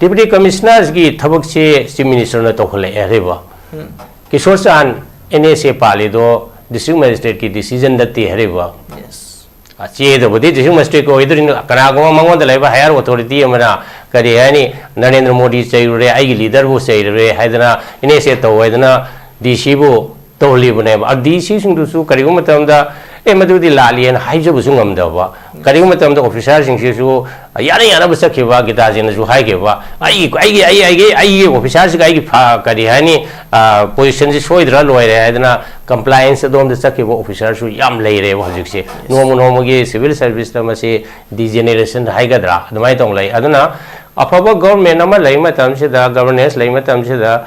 Deputy Commissioners ki thabak se Chief Minister na tokhole ereba Kishore Chan NSA palido District Magistrate ki decision dati hereba yes che the bodi District Magistrate ko idrin kana ko mangon da laiba higher authority amana kari hani Narendra Modi chairure ai leader bu chairure haidana NSA to haidana DC bu toli bune ba DC sing du su kari ko matam da madudi lalian haija bu sungam da ba kari ko matam da officer sing su yana bu sakhe ba gita jin su hai ke ba ai officer si ai kari hani position si soi dra loi re haidana compliance dom da sakhe ba officer su yam lei re ba hajik se nomo ge civil service da ma se degeneration hai ga dra admai tong lai aduna afaba government ama lai matam se da governance lai matam se da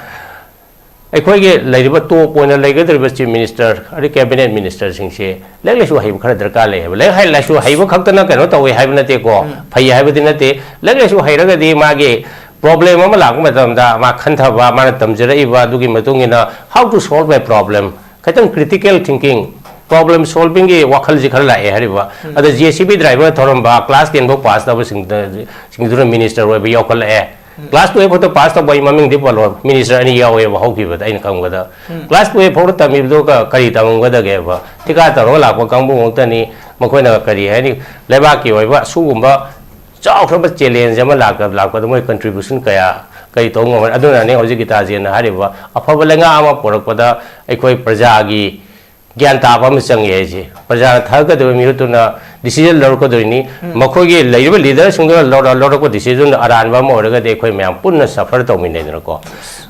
अखोगे लेरिबा तो पोइना लेगदरिबा chief minister अरे cabinet minister सिंसे लेगलेसु HYBE खरा दरकार ले ले high लेसु HYBE खक्तना कनो तवे HYBE नते को फै हाइबदि नते लेगलेसु हाइरगदि मागे प्रॉब्लम अमा लाग मतमदा मा खनथबा मा तमजरइबा दुगी मतुंगिना how to solve my problem खतम क्रिटिकल थिंकिंग प्रॉब्लम सॉल्विंग के वखल जिखर लाए हरिबा अद जेसीबी ड्राइवर थरमबा क्लास 10 बो पास तब सिंगदुर minister way बियोकल A Class 2 photo pass to boy maming dipolo minister any yawe hoki but I come with a class 2 photo tamidoka karita with a gava tikata rola ko kambu montani makona kari any lebaki or sumba chow from a chilean jamalaka black with my contribution kaya kaitongo aduna ne ojigitazi and hariva a pabalanga ama poropada equi prajagi Gyanta Pamisang Yaji, Paja Taka de Mutuna, decision Lorcodini, Makogi, labor leaders, and a lot of decision around Moraga de Quayam, Puna suffer dominator.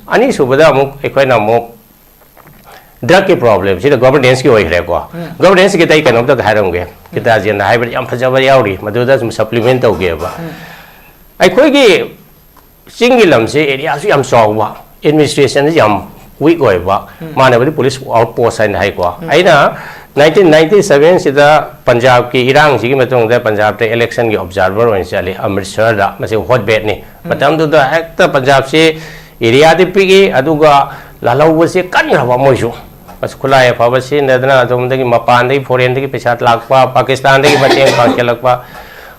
Ani Subada Equanamo drug problem, see the governance go away. Governance get taken of the Harangue, Kitazian, hybrid Yampajavayauri, Madudas supplemental gave. I quay singulum say, I'm saw administration is yum. Week go ba mane bari police outpost and hai ko aina 1997 sida Punjab ki irang si ki matong da Punjab te election ki observer wan chali Amritsar da mase hotbed ni matam du da ekta Punjab se area de pigi aduga lalau se kan rawa moisu pas khula ya pa se nadana dom da ki mapan de foreign de ki pesat lakpa Pakistan de ki bateng pa kelakpa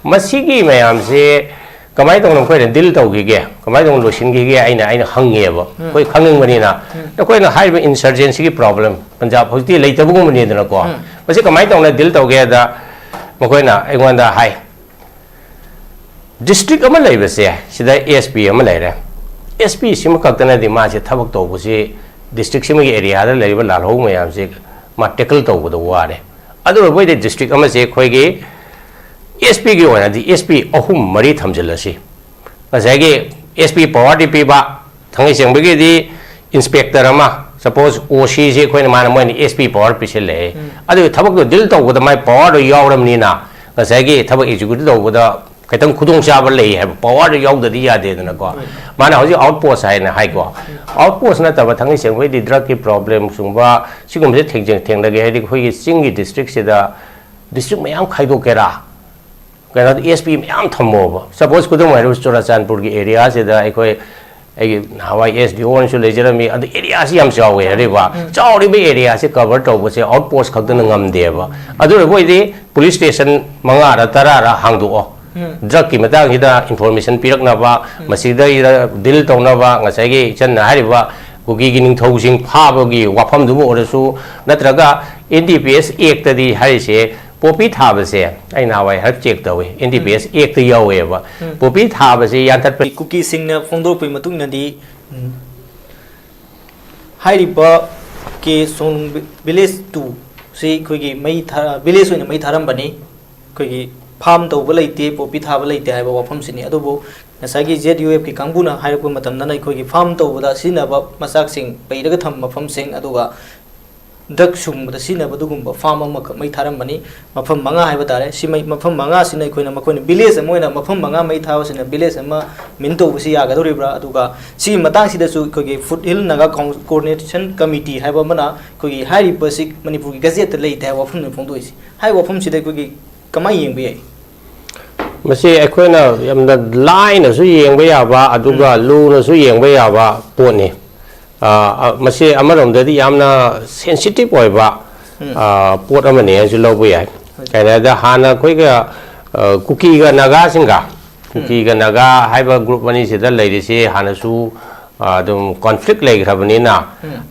masi ki mayam se Kamai tong koi dil tau gi ge kamai tong lo sin gi ge aina hange ba koi khanging mani na koi na high insurgency ki problem Punjab hoti lei tabu mani na ko mase kamai tong na dil tau ge da makoi na ai da high district ama lei ba se sida ASP ama lei re SP sim ka tana di ma se thabak to bu se district sim gi area da lei ba lal ho ma yam se ma tackle to bu do wa re adu boy de district ama se khoi gi SP की होना दी SP अहुम मरी थमजलसी अजागे SP power DP बा थंगे सेंबगे दी inspector अमा suppose OC से कोई मान Moin SP power पिछे ले अदु थबक दो दिल तो गुदा माय पावर दो यावरम नीना अजागे थबक एजुकेट दो गुदा खतम खुदों चाबल ले है पावर दो याव ददी यादे न को माने हजि आउटपोस्ट है ना हाई को आउटपोस्ट ना तब थंगे सेंबगे दी ड्रग की प्रॉब्लम सुंबा सिगुम से थेंग लगे है दी कोई सिंगी डिस्ट्रिक्ट से दा डिस्ट्रिक्ट में याम खाइदो केरा Kana ESP मैम थमो suppose कुछ मैं रोज चोराचानपुर की एरिया से दा एक हवाई SDO ने चले जरा में अद एरिया से हम चाव है रे बा चाव रे भी एरिया से कवर तो बसे आउटपोस्ट खत न ngam दे बा अदु बोई दे पुलिस स्टेशन मंगा रा तरा रा हांग दो ड्रग की मतांग हिदा इंफॉर्मेशन पिरक ना बा मसीदा दिल तो ना बा ngasai gi chen na hari ba kuki gi ning thau sing pha ba gi wafam du bo su natraga NDPS ek ta di hari se Popi Thabase, I now I have checked away. NDPS, 8 the Yawa. Popi Thabase, Yantat Cookie Singer, Fondo Primatuna di Hariba K. Son Village 2. See, Quiggy made village when you made Harambani, Quiggy Palm to Valate, Popi Thabalate, I have from Sini Adobo, Nasagi ZUF Kambuna, Harakumatamana, Quiggy Farm to with a sin about Masaxing, Payagatam from Sing Aduga. Duck sum the sin of a dugum, farmer may taramani, Mafam Manga Havatare, she may Mafam Manga Sina Queen Macon, Billis and Moina, Mafam Manga made house in a Billis and Minto Siaga Ribra Aduga, see Matasi the Suki Foothill Naga Coordination Committee, have a mana, Kugi, highly Persik, Manipur Gazette late, have often from Duis. High often see the Kugi Kamayi BA. Masi Equina, the line of Suyang Wayaba, Aduga, Luna Suyang Wayaba, Pony. Masi amarom dadi yamna sensitive boy ba port amane ju lo boy ai kana da hana koi ga Kuki-Naga singa Kuki-Naga haiba group mani sida lairisi hanasu conflict laigrabnina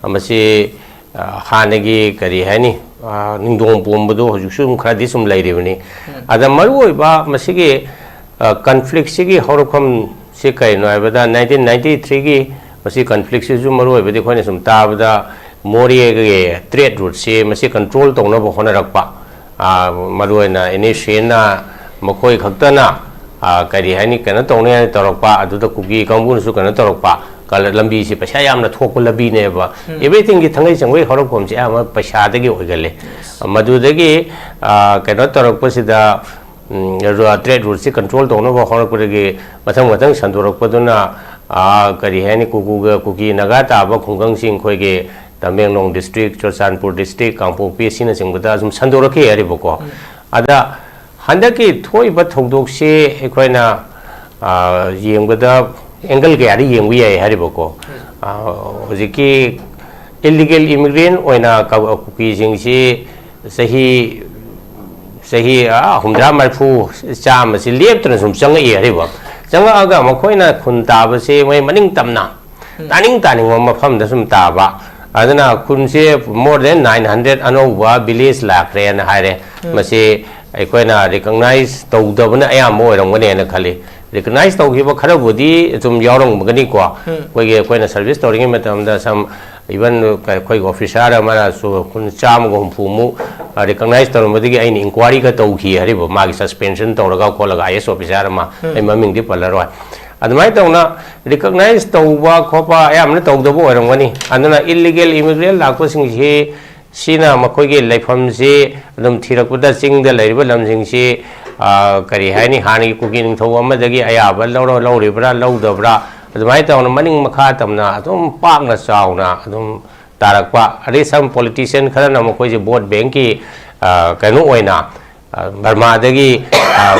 amasi hanagi kari hani ningdong pombodo hojusum khadi sum lairibni ada maru ba masigi conflict sigi horokam se kai no abada 1993 gi masi conflict se ju maru abadi khone sum tabada mori ge trade route se masi control tongna bo hona rakpa maru na initiana makoi khaktana kari hani kana tongna torokpa aduda kuki kambun su kana torokpa kala lambi si paisa yamna thokpa labi ne ba everything gi thangai changwei horokom se ama paisa dagi oigale madudagi kana torokpa sida trade route se control tongna bo horokpa gi mathang sandorokpa duna kari hani Kuki-Naga taba khunggang sing khoi ge Tamenglong district Churachandpur district Kangpokpi sina singbada sum sandorake yari boko ada handaki thoi ba thodok se ekoina yengbada angle ge ari yengwi ai hari boko hojiki illegal immigrant oina kuki sing si sahi humdra marfu cham si leptna sum changa ai hari ba changa aga makoina khun taba se mai maning tamna taning mafam da sum taba adana kun se more than 900 anova village lakre na haire mase aikoina recognize tawdabna ayam oirangane na khali recognize tawgiba kharabudi zum yaurang magani ko koige koina service tawringi matamda sam even koi officer amara so kun cham go humpumu recognize tawmadi ai inquiry ka tawki haribo magi suspension tawraga kholaga IS officer ma ai maming di palaroi admai tawna recognize tawba khopa ayamna tawdabo oirangani adana illegal immigrant lakpa sing he sina makoige laifam se adum thirakpuda chingda lairiba lamjing se kari hani hani kuki ningthau amadagi ayaba lauribra laudabra admai tawna maning makha tamna adum pakna chauna adum tarakpa ari some politician kharana makoige vote bank ki kanu oina Burma dagi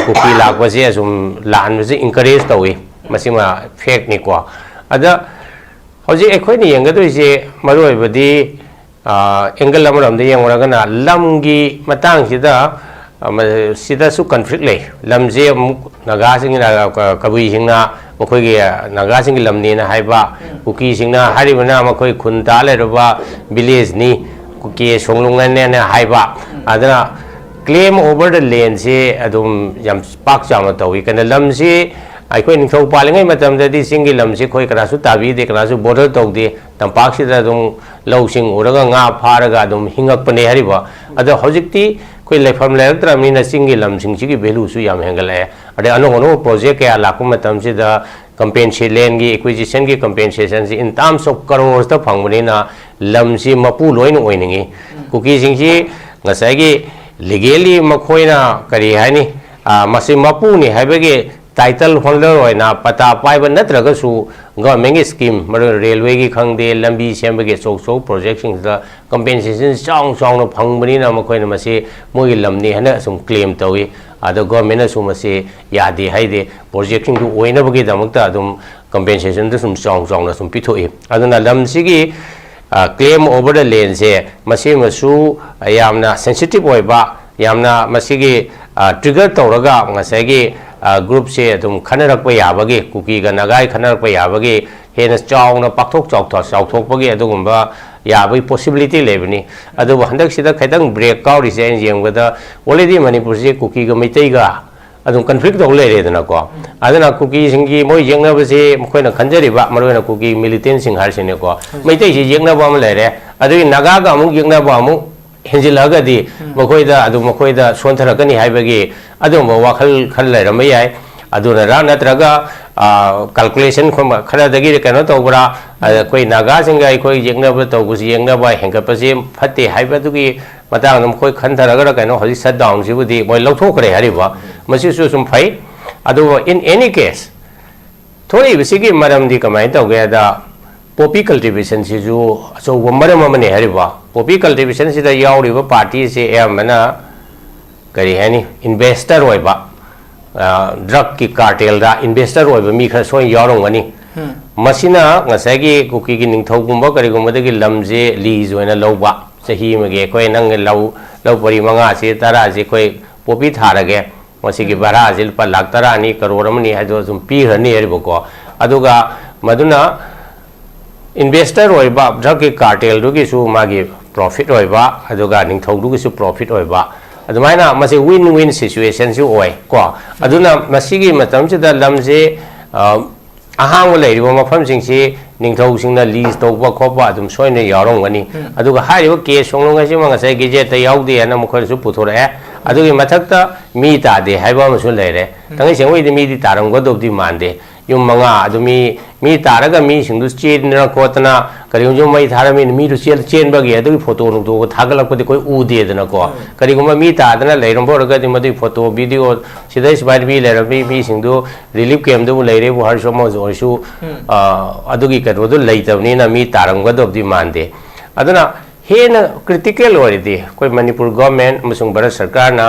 kuki lakpa se asum lan se encourage tawi masima fake ni ko ada hoji ekhoi ni yengadoi se maroi badi angle amaram de yengoragana lamgi matang sida su conflict le lamje naga singina kabui singna makoi ge naga sing lamni na haiba kuki singna haribana makoi khunta le roba village ni kuki songlungan ne na haiba adana claim over the land se adum yam pak chama tawi kana lamse aikoi ningthau palingai matamdadi singi lamsi khoi karasu tabi de karasu border tawde tampak sida dum lausing uraga nga pharaga dum hingakpane hariba ada hojikti khoi lepham lertramni na singi lamsing chigi value su yam hengale ade anono project ya laku matam sida compensation gi acquisition gi compensation in terms of crores ta phangmani na lamsi mapu loin oiningi kuki singsi ngasai gi legally makhoina kari hani masi mapu ni habege title holder oina pata paiba natraga su government scheme railway gi khangde lambi sembage sok project sing da compensation song no phangbani na makoi na mase moi lamni hana sum claim tawi ada government na sum mase yade haide project sing du oina bagi damakta adum compensation da sum song na sum pithoi aduna lamsi gi claim over the land se mase masu yamna sensitive oiba yamna masigi trigger tawraga ngasagi group se adum khanarakpa yabage Kuki-Naga khanarakpa yabage hena chawna pakthok chawthokpagi adugumba yabai possibility lebani adu handak sida khaitang break out rise jengwada already manipur se Kuki ga meitai ga adum conflict dog le redana ko adana Kuki singi moi jengna base mkhoina khanjari ba marona Kuki militant sing har sine ko meitai se jengna ba ma lere adu Naga ga amuk jengna ba amuk henjilagadi makoida adu makoida sontharakani haibagi adum wakhal khal leramai ai aduna ra natraga calculation khoma khara dagi kano tobra koi Naga singa koi jengna ba tobusi jengna ba hengkapase phatte haibadugi matang nam koi khantharaga kano hoji shutdown sibudi moi lauthokre hariba masi su sum phai adu in any case thori bisigi maram di kamai tawge da poppy cultivation si ju so maram amane hariba poppy cultivation si da yauriba party se amana kari hani investor oiba drug ki cartel da investor oiba mi kha so yaurongani masina ngasagi Kuki gi ningthau gumba kari gumba de gi lamje lease oina lawba sahi mage koi nang law pari manga se tara se koi poppy tharage मसिगी भाड़ा से लुपा लाख तरानी करोड़ अमनी हाइदो जुम Peerni हरिबको अदुगा मदुना investor होइबा drug के cartel दुगिसु मागी profit होइबा अदुगा Ningthou दुगिसु profit होइबा अदुमाइना मसे win win situation सु ओय को अदुना मसिगी मतमसिदा लमसे अहांग लेरिबो मफमसिंगसि निंगथौसिंगना lease तौबा खोबा अदुम सोइने यारोंगनी अदुगा हारिबो केस सोंगंगसि मंगसै गेजेट याउदे ना मखरसु पुथोरए अदुगी मथक्ता मी तादे हाइबा मसु लेरे तंगै सेंगोइदि मीदि तारंगदोबदि मानदे युम मंगा अदुमी मी तारगा मी सिंदु चेनना कोतना करियो मई थारमी मी रु चेन बगे अदुगी फोटो नुदो थागलकपदि कोई उदेदना को करिगुम मी तादना लेरंबोरगदि मदि फोटो वीडियो सिदै स्पाइड भी लेरबी मी सिंदु रिलीफ कैम्प दु लेरे बु हर समो जोइसु अदुगी कदोदु लेतबनिना मी तारंगदोबदि मानदे अदुना हेन क्रिटिकल ओरिदि कोई मणिपुर गवर्नमेंट अमसुंग भारत सरकार ना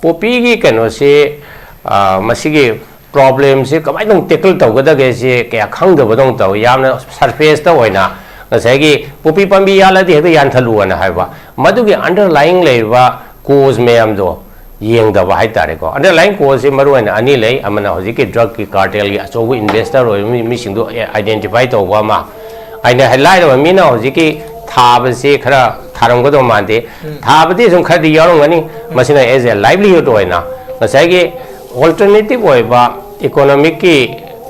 पोपी की कनो से मसिगी प्रॉब्लम से कमाई दंग टेकल तौगदगे से क्या खंगदबदों तौ यामना सरफेस ता होइना गसैगी पोपी पंबी यालदि हेबे यानथलुना हाइबा मदुगी अंडरलाइंग लेबा कोज मैम दो येंगदबा हाइतारे को अंडरलाइंग कोज से मरुना अनि ले अमना होजिके ड्रग की कार्टेल की अचोबु इन्वेस्टर होय मी सिंदु आइडेंटिफाई तौबा मा आइना हेडलाइन मीना होजिके थाबसे खरा थारंगदो मानदे थाबदि जुम खरदि यारोंगनी मसिना एज ए लाइवलीहुड होइना गसैगी ऑल्टरनेटिव होइबा इकोनॉमिक की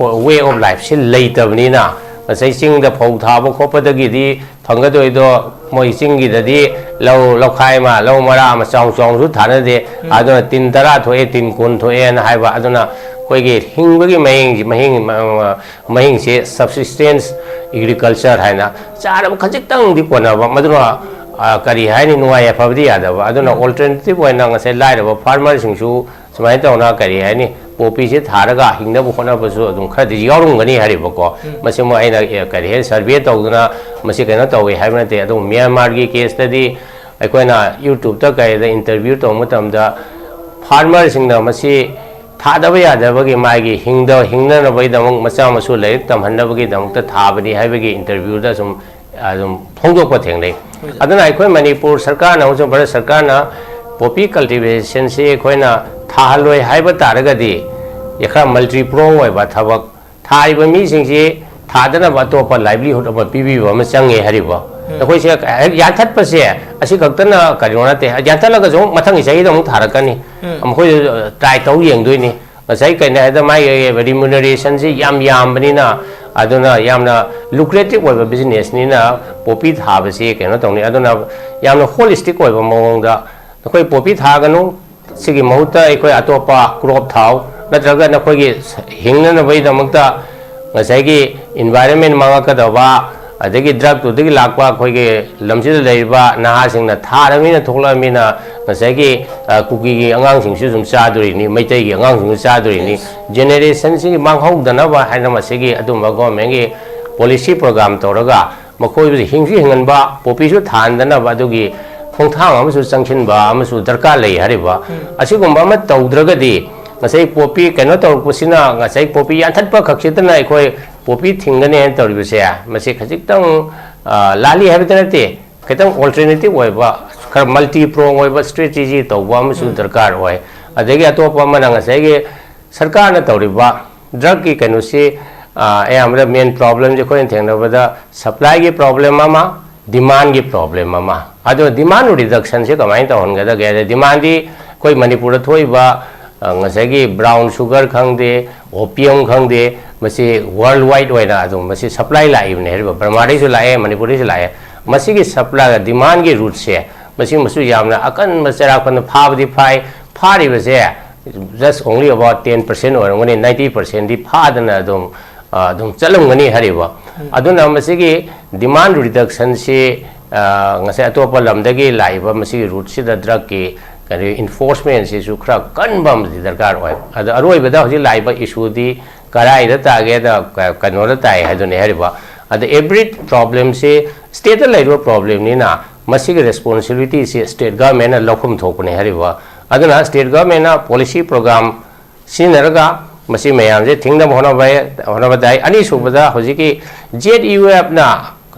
वे ऑफ लाइफ से लेतबनिना गसै सिंग फौ थाब खोपदगिदि फंगदोइदो मोइ सिंगिददि लौ लौखाय मा लौ मरा मा चाउ चाउ सु थानदे आदो तीन तरा थोए तीन कुन थोए न हाइबा अदुना कोइगे हिंगबगी महिंग से सब्सिस्टेंस एग्रीकल्चर हाइना चारब खजितंग दि कोनाबा मदुना करी हाइनि नुवाय फबदि यादबा अदुना ऑल्टरनेटिव होइना गसै लाइरबा फार्मर सिंगसु सुमाय तौना करी हाइनि पोपी से थारगा हिंगनबु होनाबसु अदुम खरदि यारुंगनी हरिबको मसिमो आइना करी हे सर्वे तौदुना मसि केना तौवे हाइबनते अदुम म्यांमार की केस तदि अखोइना यूट्यूब ता कयदा इंटरव्यू तौमतमदा फार्मर सिंगना मसि थादब यादबगी मागी हिंगनबगी दमक मचा मसु लाइक तमहनबगी दमक थाबनी हाइबगी इंटरव्यू दा सुम अदुम फोंदोकपा थेंगले अदुना अखोइ मणिपुर सरकार ना जो भारत सरकार ना पोपी कल्टिवेशन से अखोइना थाहलोय हाइब तारगदी यखरा मल्टी प्रो होइबा थबक थाइबा मी सिंगसे थादना अतोप लाइवलीहुड अब पीबीबा म चंगे हरिबा अखोइ से याथत पसे असि खक्तना करियोनाते याथलग जो मथंग सही दम थारकनी अमखोइ ट्राई तौ येंगदोइनी गसै कने हाइदा माइ रिम्यूनरेशन से याम बनिना अदुना यामना लुक्रेटिव होइबा बिजनेस निना पोपी थाबसे केनो तौनी अदुना यामना होलिस्टिक होइबा मवंगदा अखोइ पोपी थागनु सिगी महुता अखोइ अतोपा क्रॉप थाव नत्रगा नखोइगी हिंगनबई दमकता गसैगी एनवायरनमेंट मांगकदबा अदगी ड्रग तुदगी लाकपा अखोइगी लमसिद लेरिबा नहासिंगना थारमिना थोक्लामिना गसैगी कुकी की अंगांसिंगसु जुम चादुरिनी मैतैगी अंगांसिंगसु चादुरिनी जेनरेशन सिगी मांगहौदनबा हाइना मसिगी अदुम गवर्नमेंट की पॉलिसी प्रोग्राम तौरगा मखोइ हिंगसु हिंगनबा पोपीसु थानदनबा अदुगी खोंथांग अमसु चंगसिनबा अमसु दरकार लई हरिबा असिगुम्बा म तौद्रगदी गसै पोपी केनो तौरपुसिना गसै पोपी याथतपा खक्सितना अखोइ पोपी थिंगने तौरिबसे मसे खजितंग लाली हबितनते खतंग ऑल्टरनेटिव होइबा खर मल्टी प्रोंग होइबा स्ट्रेटेजी तौबा अमसु दरकार होय अदगी अतोपा मना गसैगे सरकार न तौरिबा ड्रग की केनो से हमरा मेन प्रॉब्लम जे कोइन थेंगनबदा सप्लाई की प्रॉब्लम अमा डिमांड की प्रॉब्लम अमा अदो डिमांड रिडक्शन से कमाइन तौहनगदगे डिमांड दी कोई मणिपुर थोइबा ngसागी ब्राउन शुगर खंगदे ओपियम खंगदे मसी वर्ल्ड वाइड होइना अदो मसी सप्लाई लाइबने हरिबा बर्मादे सु लाए मणिपुर से लाए मसी की सप्लाई डिमांड की रूट से मसी मसु यामना अकन मचरा खन फाबदी फाइ फारिबसे जस्ट ओनली अबाउट 10% ओरंगनी 90% दी फादना अदुम चलंगनी हरिबा अदुना मसी की डिमांड रिडक्शन से ngase atopa lamdagi laiba masi route sida drug ki kari enforcement se su khra kanbam di darkar hoy ada aroi bada hoji laiba issue di karai da ta ge da kanora tai hadune hariba ada every problem se state laiba problem ni na masi ki responsibility se state government na lokum thokune hariba aduna state government na policy program sinaraga masi mayam je thingna hona bai dai ani subada hoji ki ZUF na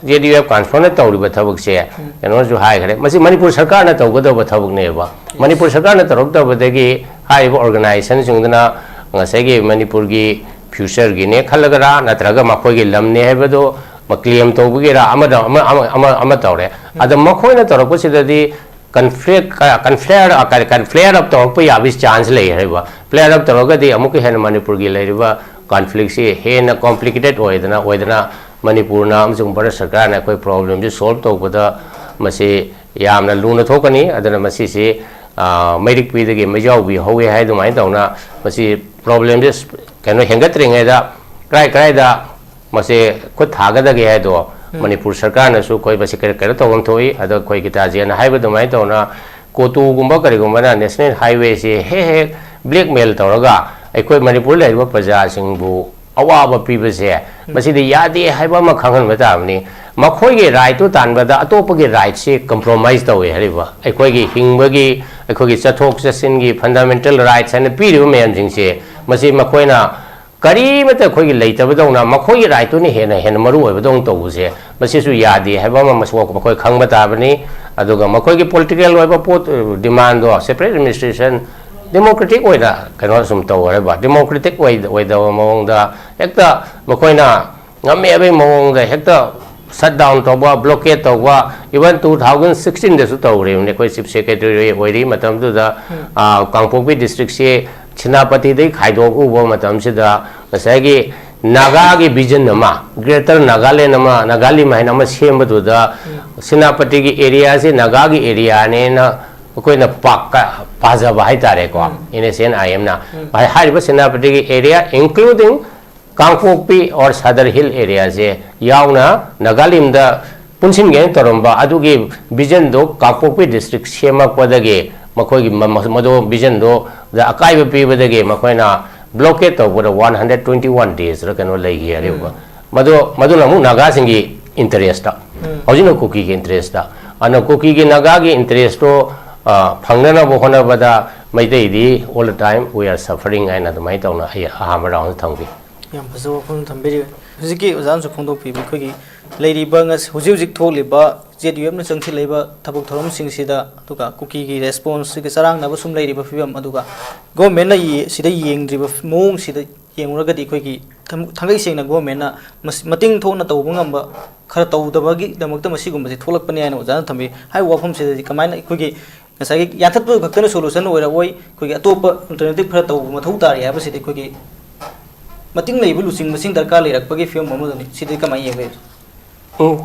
JDF conference tawriba thabak se kano ju hai khare masi manipur sarkar na tawgadaba thabak ne ba manipur sarkar na tarokdaba dagi hai ba organization singdana ngasai gi manipur gi future gi ne khalagara natraga makhoi gi lam ne hebado maclaim tawbgira ama tawre adam makhoi na tarok sidadi conflict flare up to pa abis chance le heba flare up to di amuk hen manipur gi leriba conflict se hen complicated oidana manipur na amjung bara sarkar na koi problem ji solve to bada masi yamna luna thokani adana masi se medic pi de majau bi howe hai du mai tauna masi problem ji kano hengatring da krai da masi khut thaga da ge hai do manipur sarkar na su koi basi kare to thoi ada koi kita je na hai ba du mai tauna kotu gumba kare gumba na national highway se he blackmail tawraga aikoi manipur le ba praja singbu awaba pibase masidi yadi haiba ma khangan batamni makhoi ge right to tanbada atopa ge right se compromise tawe hariba aikoi ge hingbagi aikoi ge chathok chasin gi fundamental rights and piriba mayam jingse masi makhoi na kari mata khoi ge leitabadona makhoi ge right to ni hena maru oibadong tawuse masi su yadi haiba ma maswa makhoi khangba tabani aduga makhoi ge political oiba pot demand do separate administration democratic way da kano sum tawre ba democratic way da mong da hekta makoina ngame be mong da hekta shut down to ba blockade to ba even 2016 da su tawre ne koi chief secretary oiri matam du da kangpokpi district se chinapati dei khaidok ubo matam se da ngasagi naga gi vision nama greater nagaland nama nagali mai nama semba du da chinapati gi area se naga gi area ne na कोई ना पाका पाजा बाहर तारे को इन एसेन IM ना बाहर हर बस सेनापति की एरिया इंक्लूडिंग कांगपोकपी और सदर हिल एरिया से यावना नगालिम दा पुनसिन गेन तोरंबा अदुगी विजन दो कांगपोकपी डिस्ट्रिक्ट सेमा पदगे मखोई की मदो विजन दो द अकाई बपी बदगे मखोइना ब्लॉकेट तो बोरा 121 days रकनो लगी है रेबा मदो नमु नागा सिंगी इंटरेस्ट हजिनो कुकी के इंटरेस्ट अन कुकी के नागा के इंटरेस्ट तो फंगना बोखना बदा मैदे दी all the time we are suffering and the mai tawna aham round thangbi yam bazo phung thambiri hujiki ozan su phung do pi khoi gi leiri bangas hujik tholiba JDF na changthi leiba thabuk thorom sing sida tuka kuki gi response gi sarang na busum leiri ba fibam aduga government na yi sida yeng driba mong sida yenguraga di khoi gi thangai seng na government na mating thona tawbu ngamba khara tawdabagi damakta masi gumba se tholak pani ana ozan thambi hai wafum sida kamaina khoi gi ngasai yathap khakna solution oira oi khoi gi atop alternative khara tawbu mathau tari ha basi khoi gi mating leibu lusing masing darkar leirak pagi film mamudani sida kamai yebe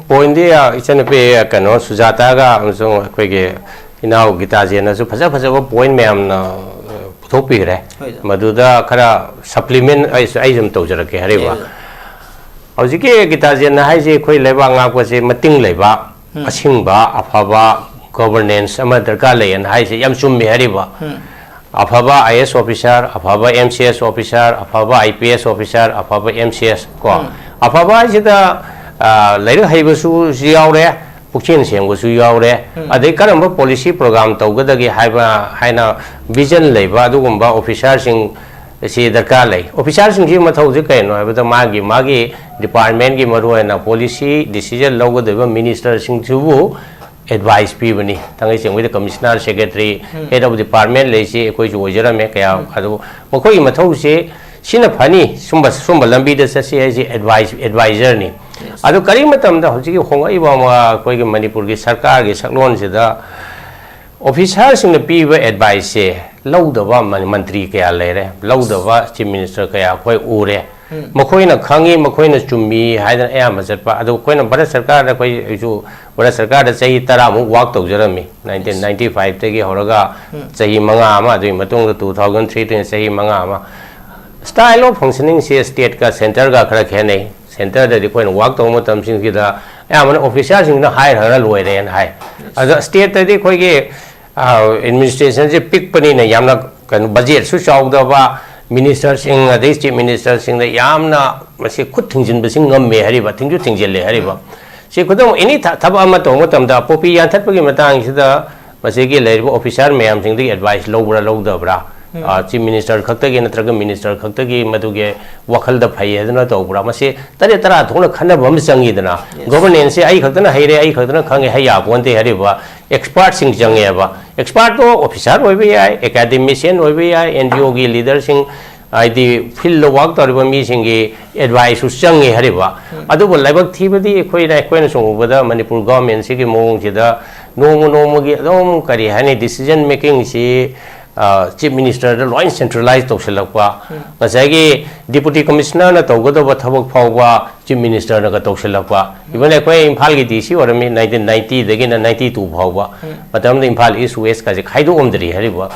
point dia ichana pe kano sujata ga amsong khoi gi inau gita je na su phaja ba point mem na thopi re maduda khara supplement ai jam tawjarake hariba hojike gita je na hai je khoi leba nga ko se mating leba asingba afaba governance ama darkar leyan hai se yam chummi hariba afaba IS officer afaba MCS officer afaba IPS officer afaba MCS ko afaba jida lair haiba su yaure pukchen sengbu su yaure adai karamba policy program tawgadagi haiba haina vision leiba adugumba officer sing si darkar lei officer sing ji mathau je kaino habada magi department gi maruena policy decision logodeba minister sing jubu advice pi bani tangai sengwi the commissioner secretary head of department lei si koi ju ojara me kaya adu mokoi mathau se sina phani sumba lambi da sa si advisor ni adu kari matam da hoji hongai ba ma koi ge manipur gi sarkar gi saklon se da officer sing na pi ba advice se lauda mantri kaya lere lauda chief minister kaya koi ure mokoi na khangi mokoi na chummi haidan ayam satpa adu koi na bharat sarkar da koi ju bharat sarkar da chahi 10 mu work tawjarami 1995 te gi horaga chahi manga ama adu matung 2003 te chahi manga ama style of functioning se state ka center ga khara khenai center da koi na work taw matam sing gi da ayam officer sing na hire hara loire en hai adu state ta di koi ge administration je pick pani na yamna kan budget su chawda ba minister sing adai chief minister sing da yamna masi khut thingjin basing ngamme hariba thingju thingjelle hariba se khudam any thaba ama to matam da popi yan that pagi matang sida masi gi leiba officer mayam sing di advice lobra lodabra chief minister खक्तगी नत्रगा minister खक्तगी मदुगे वखलदा फै हदना तौबरा मसे तरे तरा थोना खनब हम चंगीदना गवर्नेंस से आई खक्तना हैरे आई खक्तना खंगे हैया पोंते हरिबा एक्सपर्ट सिंग चंगेबा एक्सपर्ट तो ऑफिसर होइबे याय एकेडमिशियन होइबे याय एनजीओ की लीडर सिंग आईदी फील्ड वर्क तौरबा मी सिंगे एडवाइस चंगे हरिबा अदुबो लाइबक थीबदी एखोइना सोंगबदा मणिपुर गवर्नमेंट सिगे मोंगसिदा नोमगी अदम करी हानि डिसीजन मेकिंग से चीफ मिनिस्टर लोइन सेंट्रलाइज तौसलक्पा ngसाइगे डिप्यूटी कमिश्नर न तौगदब थबक फावबा चीफ मिनिस्टर न तौसलक्पा इबन एखोइ इम्फाल की डीसी ओरमी 1990 दगिना 92 फावबा मतम इम्फाल ईस्ट वेस्ट का खाइदो ओमदरी हरिबा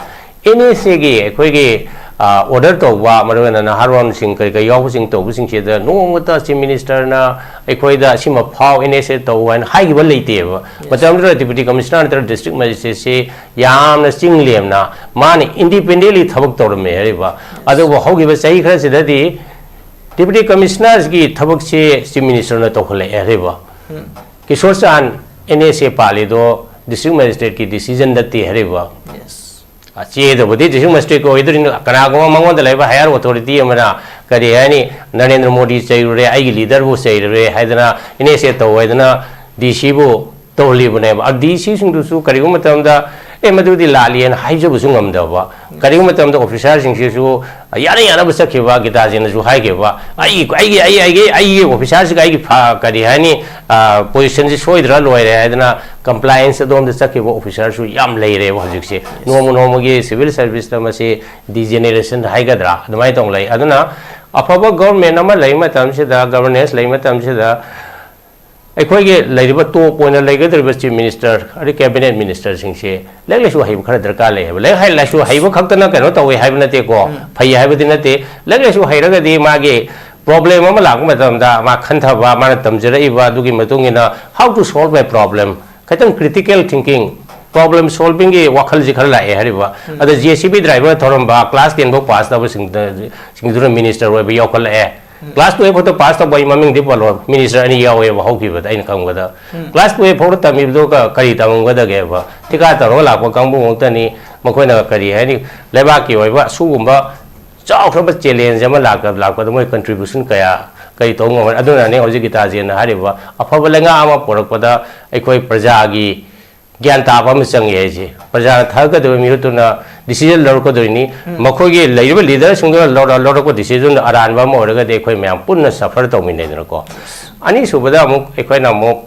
एनएसए गे एखोइगे ऑर्डर तौबा मरना नहारोन सिंह कई कई याव सिंह तौब सिंह सेदा नोमता चीफ मिनिस्टर ना एखोइदा सिम फाव एनएसए तौवन हाइगिबा लेतेब मतम डिप्यूटी कमिश्नर तर डिस्ट्रिक्ट मजिस्ट्रेट से यामना चिंग लेमना माने इंडिपेंडेंटली थबक तौरमे हरिबा अदुबो हौगिबा सही खरा सिदादी डिप्यूटी कमिश्नर की थबक से चीफ मिनिस्टर ना तौखले हरिबा किशोर चान एनएसए पालिदो डिस्ट्रिक्ट मजिस्ट्रेट की डिसीजन दत्ती हरिबा चेदबुदी डिस्ट्रिक्ट मजिस्ट्रेट को इदरिन कनागो मंगोंद लेबा हायर अथॉरिटी अमना करी हानि नरेंद्र मोदी चैरुरे आइगी लीडर बु चैरुरे हाइदना इनेसे तौयदना डीसी बु तौलिबने डीसी सिंदुसु करिगो मतमदा ए मदुदी लालियन हाइजबुसु ngमदबा करिगो मतमदा ऑफिसर सिंगसिसु याना बसखिबा गिताजेनसु हाइगेबा आई ऑफिसर से आइगी करी हानि पोजीशन से सोइद्रा लोइरे हाइदना कंप्लायंस अदोम चखिबा ऑफिसर सु याम लेरे हजिकसे नोमगी सिविल सर्विस तमसे डिजेनरेशन हाइगद्रा अदमाय तों लै अदना अफबा गवर्नमेंट अमा लै मतमसिदा गवर्नेंस लै मतमसिदा अखोइगे लैरिबा टॉप ओइना लैगदरिबा चीफ मिनिस्टर अरे कैबिनेट मिनिस्टर सिंगसे लैलेसु हाइब खरा दरकार लै है लै हाइलासु हाइब खक्तना कनो तवे हाइब नते को फै हाइबदि नते लैलेसु हाइरगदि मागे प्रॉब्लम अमा लागु मतमदा मा खन्थबा माना तमजरइबा दुगी मतुंगिना how to solve my problem खतम क्रिटिकल थिंकिंग प्रॉब्लम सॉल्विंग के वखल जी खर लाए हरिबा अद जेसीबी ड्राइवर थोरमबा क्लास 10 बो पास तब सिंगदुर मिनिस्टर होय बि योखल ए क्लास 12 फोटो पास तब बई ममिंग दिपलो मिनिस्टर अनि यावे हौकिबदा इन कंगदा क्लास 12 फोटो तमिबदो का करी तमंगदा गेबा टिका तरो लापो कंबु मोतनी मखोइना करी हैनि लेबा की होयबा सुगुंबा चाउखरबा चैलेंज अमा लाकद मोय कंट्रीब्यूशन कया कई तोंग अदुनाने हौजि गिताजेन हारिबा अफबा लेंगा आमा पोरकपदा अखोय प्रजागी ज्ञान ताब चंगे है प्रजा थगद मिरुतुना डिसीजन लौरकोदनी मखोगी लैरिबा लीडर सिंग लौरको डिसीजन अरानबा मोरगदे अखोय मैम पुन्ना सफर तौमिनेदनको अनि सुबदा अमुक अखोयना अमुक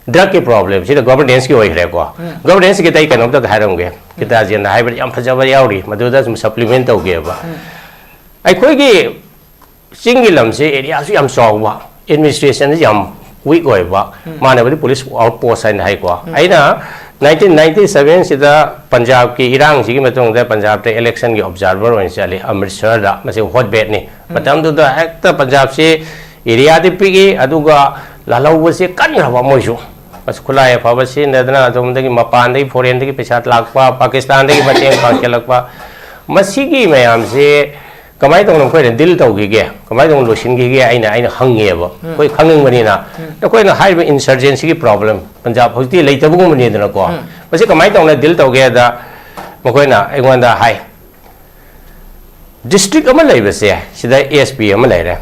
ड्रग की प्रॉब्लम सिदा गवर्नेंस की होइरेको गवर्नेंस के तै कनो त हारंगे किताजेन हाइबर याम फजबा याउरी मदुदा सप्लीमेंट तौगेबा अखोयगी सिंगी लमसे एरिया सु याम सौबा एडमिनिस्ट्रेशन याम वीक होइबा मानबदि पुलिस आउटपोस्ट हाइन हाइको आइना 1997 सिदा पंजाब की इरांग सिगी मतोंग पंजाब ते इलेक्शन की ऑब्जर्वर होइन चले अमृतसर दा मसे हॉट बेट ने मतम दु दा हेक्ट पंजाब से एरिया दि पिगे अदुगा लालौब से कन्नबा मोइसु बस खुलाय फाबसे नदना अदुमदगी मपान दगी फॉरेन दगी पैसा लाखपा पाकिस्तान दगी मतेंग पाकेलकपा मसीगी मयाम से कमाई तौन कोई दिल तौगे कमाई तौन लोसिनगे आइना हंगेबा कोई खंगबनीना कोई हाइब इंसर्जेंसी की प्रॉब्लम पंजाब हौती लेतबगुमनीदनको मसे कमाई तौन दिल तौगे दा मकोइना एगोंदा हाई डिस्ट्रिक्ट अमा लेबसे सिदा एसपी अमा लेरे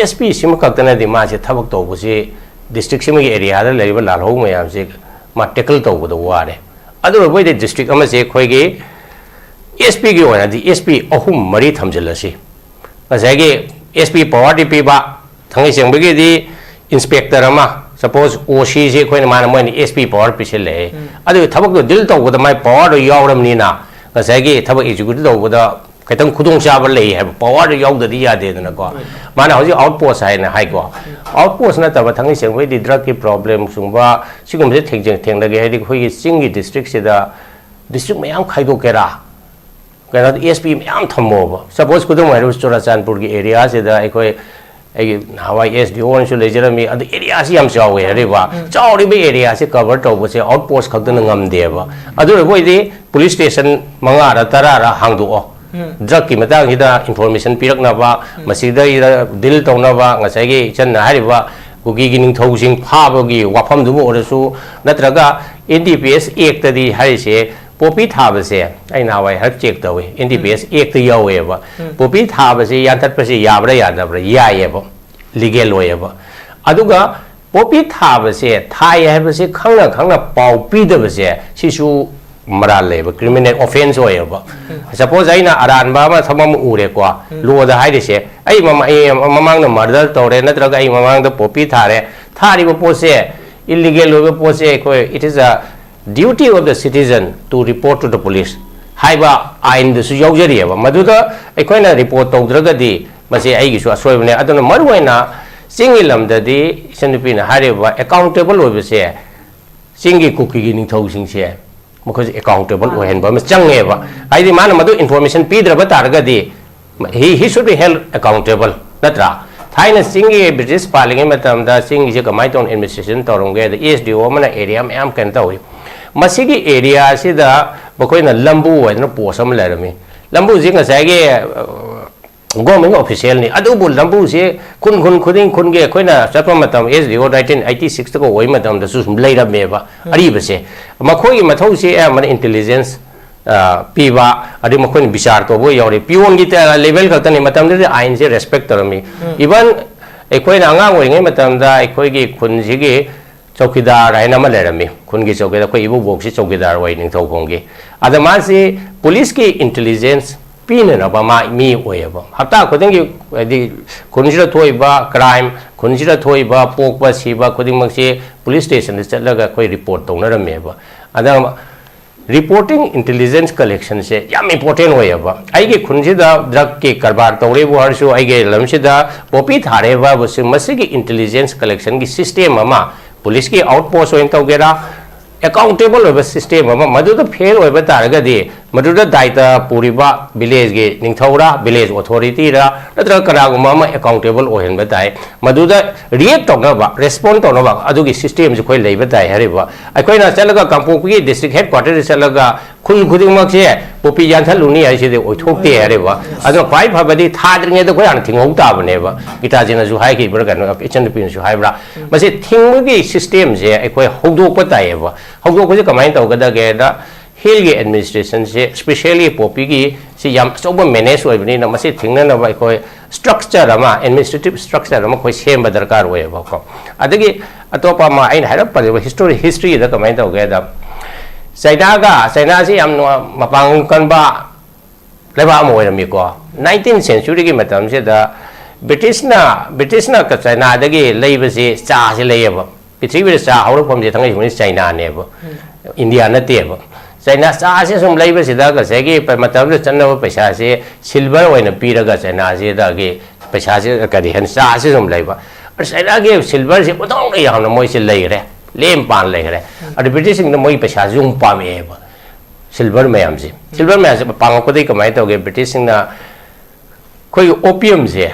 एसपी सिम कक्तना दि मासे थबक तौबसे डिस्ट्रिक्ट सिम की एरिया दा लेबा लालहौ मयाम से मा टेकल तौबदो वारे अदु बोइदे डिस्ट्रिक्ट अमा से खोइगे एसपी की होना दी एसपी अहुम मरी थमजलसी मसागे एसपी पावर दी पीबा थंगे सेंबगे दी इंस्पेक्टर अमा सपोज ओसी से कोई मान मोइन एसपी पावर पिसले अदु थबक दो दिल तौबद माय पावर यावरमनीना मसागे थबक एजुकेट तौबदा खतम खुदोंग चाब ले है पावर यावददी यादेदना को माना हजि आउटपोस्ट हाइना हाइको आउटपोस्ट ना तब थंगे सेंबगे दी ड्रग की प्रॉब्लम सुंबा सिगुमसे थेंगदगे हाइदि खोइ चिंगी डिस्ट्रिक्ट सेदा डिस्ट्रिक्ट मयाम खाइदो केरा कना एसपी मैम थमोब सपोज कुदम है चुराचानपुर की एरिया से हवाई एसडीओ लेजरमी एरिया से चावे हरेबा चाव एरिया से कवर तब से आउटपोस्ट खदेब पुलिस स्टेशन 5-10 हांदो ड्रग की इन्फॉर्मेशन पीरकनबा डील तौनबा चन्ना कुकी की निथौसिंग फाबगी वाफमदुबो ओरसु नत्रगा NDPS act the हाइसे popi thaba se ai na wai har check tawe NDPS ek to yawe ba popi thaba se yan tat pase yabra yadabra ya ye ba legal way ba aduga popi thaba se thai hai ba se khangna pau pi da ba se sisu mara le ba criminal offense way ba suppose ai na aran ba ma thamam ure kwa lo da hai de se ai mamang na murder tore na tra ai mamang da popi thare thari ba po se illegal way po se ko it is a duty of the citizen to report to the police haiba ain the su yaujari ba maduda aikoina report tawdragadi mase ai gi su asoibne aduna maruina singi lamda di senupi na hariba accountable obe se singi kuki gi ningthau sing se mako accountable o hen ba mas change ba ai di mana madu information pidra ba targadi he should be held accountable natra thaina singi British palinge matam da singi je kamai ton administration torongge the SDO mana area am kan tawi masigi area sida bakoina lambu na posam lerami lambu jinga sage government official ni adubu lambu se kun ge koina chapa matam SDO 1986 to oi matam da su leira meba ari base makhoi mathau se man intelligence piba adi makhoi bichar to bo yori pion gi ta level ka ni matam de ain se respect tarami even ekoi na anga oi ngai matam da ekoi gi kun ji gi chowkidar ai nama lerami kun gi chowkidar ko ibu bok si chowkidar wai ning thau khong gi adama si police ki intelligence pin na ba ma mi oi ba hapta khoding gi di kun jira thoi ba crime kun jira thoi ba pok ba si ba khoding mak si police station de chatlaga koi report tong na rame ba adama reporting intelligence collection se yam important oi ba ai gi kun jida drug ke karbar tore bu har su ai ge lam si da popi thare ba bu si masi gi intelligence collection gi system ama police ki outpost oin tawgera accountable of system ama maduda fail oiba taragadi maduda daita puriba village ge ningthaura village authority ra natra karaguma ma accountable ohen batai maduda react tona ba respond tona ba adugi system je khoi leiba dai hariba akoina chalaga kampu ki district headquarters chalaga khun khuding mak se popi yan thaluni ai se de oithokte hariba adu pai phabadi thadringe de khoi an thingau ta bane ba gita jena ju hai ki bra kan kitchen pin ju hai bra mase thingmugi system je akoi hogdok pa tai ba hogdok ko je kamai taw gada ge da hill ge administration se especially popi gi si yam soba manage oi bani na mase thingna na ba koi structure ama administrative structure ama koi sem ba darkar oi ba ko adagi atopa ma ain harap pa history da kamai taw ge da China si yam no mapang kan ba leba mo mi ko 19th century gi matam se da British na ka China da gi leiba si cha si leiba Pitri sa haur pom je thangai huni China ne ba India na te ba China sa se sum leiba si da ka se gi pa matam le channa ba paisa se silver oina pira ga China se da gi paisa se ka di han sa se sum leiba China gi silver se potong le yang na moi se lei re lem pan le re adi British na moi paisa jung pa me ba silver mayam se pang ko dei kamai to ge British na koi opium se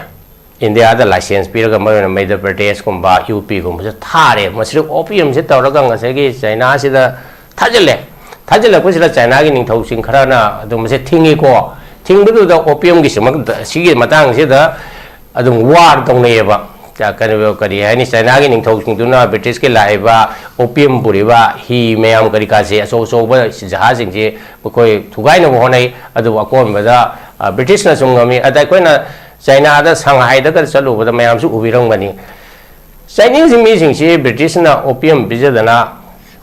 India da license piraga marina Madhya Pradesh kumba UP kumba thare masri opium se tawraga ngase gi China se da thajale ko sila China gi ning thau sing khara na adu mase thingi ko thingbu da opium gi simak sigi matang se da adu war tong ne ba ja kan kari hai ni China gi ning thau sing du na British ke lai ba opium puri ba hi mayam kari ka se so ba jahaz sing je koi thugai na ho nai adu akon ba da British na sungami adai koi na China da Shanghai da ka chalu ba mayam su ubirang bani Chinese mi sing si British na opium bijadana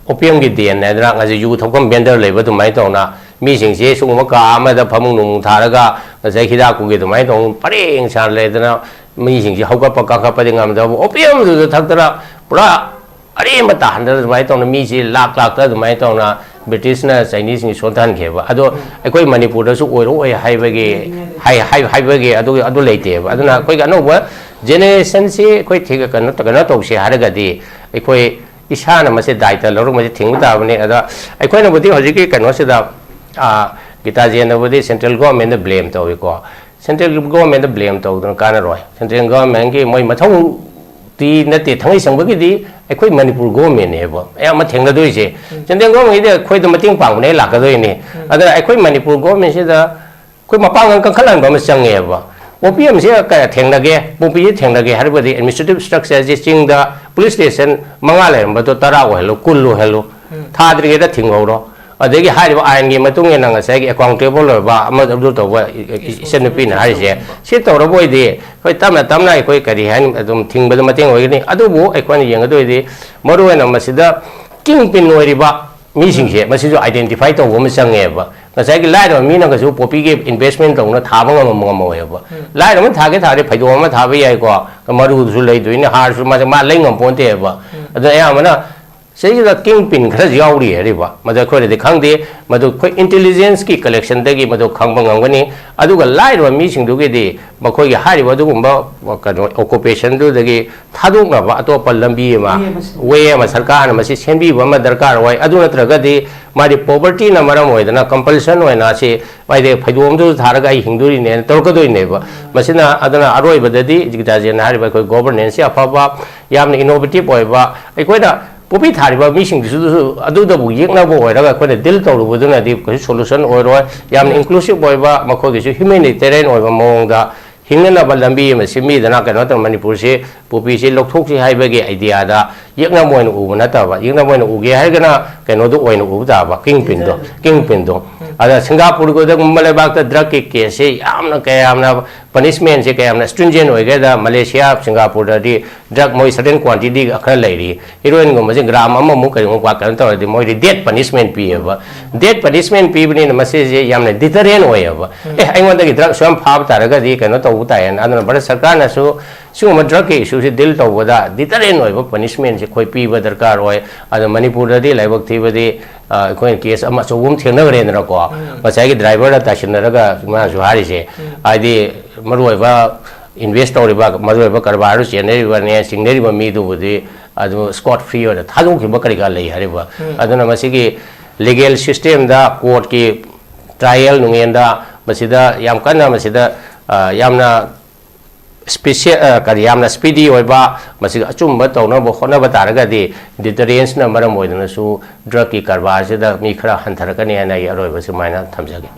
opium gi den na da ngaji yu thokam bender leba du mai to na mi sing si su ma ka ma da phamung nung tharaga zai khida ku gi du mai to pareng san le da mi sing si hauka pa ka pa ngam da opium du thakdara pura are ma ta han da mai to na mi si lak ta du mai to na British na Chinese ni sontan ke ba ado akoi manipur da su oiro oi hai ba ge adu leite ba aduna koi ga no ba generation si koi thiga kan to se haraga di akoi isa na mase daita lor ma thing ta bane ada akoi na budi hoji ki kan se da gita je na budi central government blame to ko central government blame to don kana roi central government ki moi mathau ti na te thangai sang ba ki di akoi manipur government ne ba ya ma thengla doi je central government de khoi da mating pang ne la ka doi ni ada akoi manipur government se da koi mapang kan khalan ba ma change ba opium se ka thengla ge popi thengla ge har ba di administrative structure je ching da police station manga le ba to tara o hello kullu hello thadri ge da thingau ro ꯑꯗꯒꯤ ꯍꯥꯏꯔꯤꯕ ꯑꯥꯏꯟꯒꯤ ꯃꯇꯨꯡ ꯏꯟꯅ ꯉꯁꯥꯏꯒꯤ accountable ꯑꯣꯏꯕ ꯑꯃꯗ ꯑꯗꯨ ꯇꯧꯕ ꯏꯆꯟꯅꯨꯄꯤꯅ ꯍꯥꯏꯔꯤꯁꯦ ꯁꯤ ꯇꯧꯔꯕꯣꯏꯗꯤ ꯑꯩꯈꯣꯏ ꯇꯞꯅ ꯇꯞꯅ ꯑꯩꯈꯣꯏ ꯀꯔꯤ ꯍꯥꯏꯅꯤ ꯑꯗꯨꯝ ꯊꯤꯡꯕꯗ ꯃꯇꯦꯡ ꯑꯣꯏꯒꯅꯤ ꯑꯗꯨꯕꯨ ꯑꯩꯈꯣꯏꯅ ꯌꯦꯡꯒꯗꯣꯏꯗꯤ ꯃꯔꯨꯑꯣꯏꯅ ꯃꯁꯤꯗ ꯀꯤꯡ ꯄꯤꯟ ꯑꯣꯏꯔꯤꯕ ꯃꯤꯁꯤꯡꯁꯦ ꯃꯁꯤꯁꯨ ꯑꯥꯏꯗꯦꯟꯇꯤꯐꯥꯏ ꯇꯧꯕ ꯑꯃ ꯆꯪꯉꯦꯕ ꯉꯁꯥꯏꯒꯤ ꯂꯥꯏꯔꯕ ꯃꯤꯅꯒꯁꯨ ꯄꯣꯄꯤꯒꯤ ꯏꯟꯚꯦꯁꯃꯦꯟ ꯇꯧꯅ ꯊꯥꯕ ꯉꯝꯃꯣꯏꯕ ꯂꯥꯏꯔꯕ ꯊꯥꯒꯦ ꯊꯥꯔꯗꯤ ꯐꯩꯗꯣꯝ ꯑꯃ ꯊꯥꯕ ꯌꯥꯏꯀꯣ ꯃꯔꯨꯗꯨꯁꯨ ꯂꯩꯗꯣꯏꯅꯤ ꯍꯥꯔꯁꯨ ꯃꯥ ꯂꯩ ꯉꯝꯄꯣꯟꯇꯦꯕ ꯑꯗꯨꯅ ꯑꯌꯥꯝꯕꯅ ꯁꯤꯗ ꯀꯤꯡ ꯄꯤꯟ ꯈꯔ ꯌꯥꯎꯔꯤ ꯍꯥꯏꯔꯤꯕ ꯃꯗꯨ ꯑꯩꯈꯣꯏꯅꯗꯤ ꯈꯪꯗꯦ ꯃꯗꯨ ꯑꯩꯈꯣꯏ ꯏꯟꯇꯦꯂꯤꯖꯦꯟꯁꯀꯤ ꯀꯂꯦꯛꯁꯟꯗꯒꯤ ꯃꯗꯨ ꯈꯪꯕ ꯉꯝꯒꯅꯤ ꯑꯗꯨꯒ ꯂꯥꯏꯔꯕ ꯃꯤꯁꯤꯡꯗꯨꯒꯤꯗꯤ ꯃꯈꯣꯏꯒꯤ ꯍꯥꯏꯔꯤꯕ ꯑꯗꯨꯒꯨꯝꯕ ꯀꯩꯅꯣ ꯑꯣꯀꯨꯄꯦꯁꯟꯗꯨꯗꯒꯤ ꯊꯥꯗꯣꯛꯅꯕ ꯑꯇꯣꯞꯄ ꯂꯝꯕꯤ ꯑꯃ ꯋꯦ ꯑꯃ ꯁꯔꯀꯥꯔꯅ ꯃꯁꯤ ꯁꯦꯝꯕꯤꯕ ꯑꯃ ꯗꯔꯀꯥꯔ ꯑꯣꯏ ꯑꯗꯨ ꯅꯠꯇ꯭ꯔꯒꯗꯤ मारी पॉवर्टी ना मरम होइदना कंपल्सन होइना से वाइदे फैदोमदु थारगा आई हिंदुरीने तोरकदोइनेबा मसिना अदना अरोइबददी जिगदाजेन हारिबा कोइ गवर्नेंस या अफबा यामना इनोवेटिव होइबा अइकोइना पोपी थारिबा मिसिंगदुसु अदुदबु येकनाबो होइरगा कोइना दिल तौरुबदुनादि कोइ सोल्यूशन ओइरोय यामना इंक्लूसिव होइबा मखोगिसु ह्यूमैनिटेरियन होइबा मोंगदा हिंगनाबा लंबी अमा सिमीदना कनो त मणिपुर से पोपी से लोकथोक्सि हाइबगे आइडियादा येकना मोइन उबा नताबा येकना मोइन उगे हाइगना कनो दो ओइन उबदाबा किंग पिन दो अदा सिंगापुर को दगुम्बा लेबाक ड्रग के केस से यामना कयामना पनिशमेंट से कयामना स्ट्रिंजेंट होइगेदा मलेशिया सिंगापुर दि ड्रग मोइ सर्टेन क्वांटिटी अखर लैरी हिरोइन गुम्बा ग्राम अमा मु करिमु पा कन तौरदि मोइ डेथ पनिशमेंट पीएबा डेथ पनिशमेंट पीबनि मसे जे यामना डिटरेंट होयबा ए आइगोंदगी ड्रग स्वयं फाब तारगदि कनो तौ तायन अदना भारत सरकार नसु सिगुम ड्रग के इशू से दिल तौबदा डिटरेंट होयबा पनिशमेंट से खोइ पीबा दरकार होय अद मणिपुर दि लाइबक थीबदि कोइन केस अमा सगुम थेनगरेनरको मसाइगी ड्राइवर तासिनरगा मासु हारिसे आदि मरुयबा इन्वेस्ट तौरिबा मरुयबा कारबारु चेनरिबा ने सिंगनेरिबा मीदुबुदि अदु स्कॉट फ्री और थादोखिबा करिगा लई हारिबा अदुना मसिगी लीगल सिस्टम दा कोर्ट की ट्रायल नुंगेंदा मसिदा याम कन्ना मसिदा यामना स्पेशल यामना स्पीडी होइबा मसिगा अचुम्बा तौनबो होनबा तारगदि डिटरेंस ना मरम होइदनसु ड्रग की कारबार से दा मी खरा हंथरकने ना यारोइबा सुमाइना थमजगे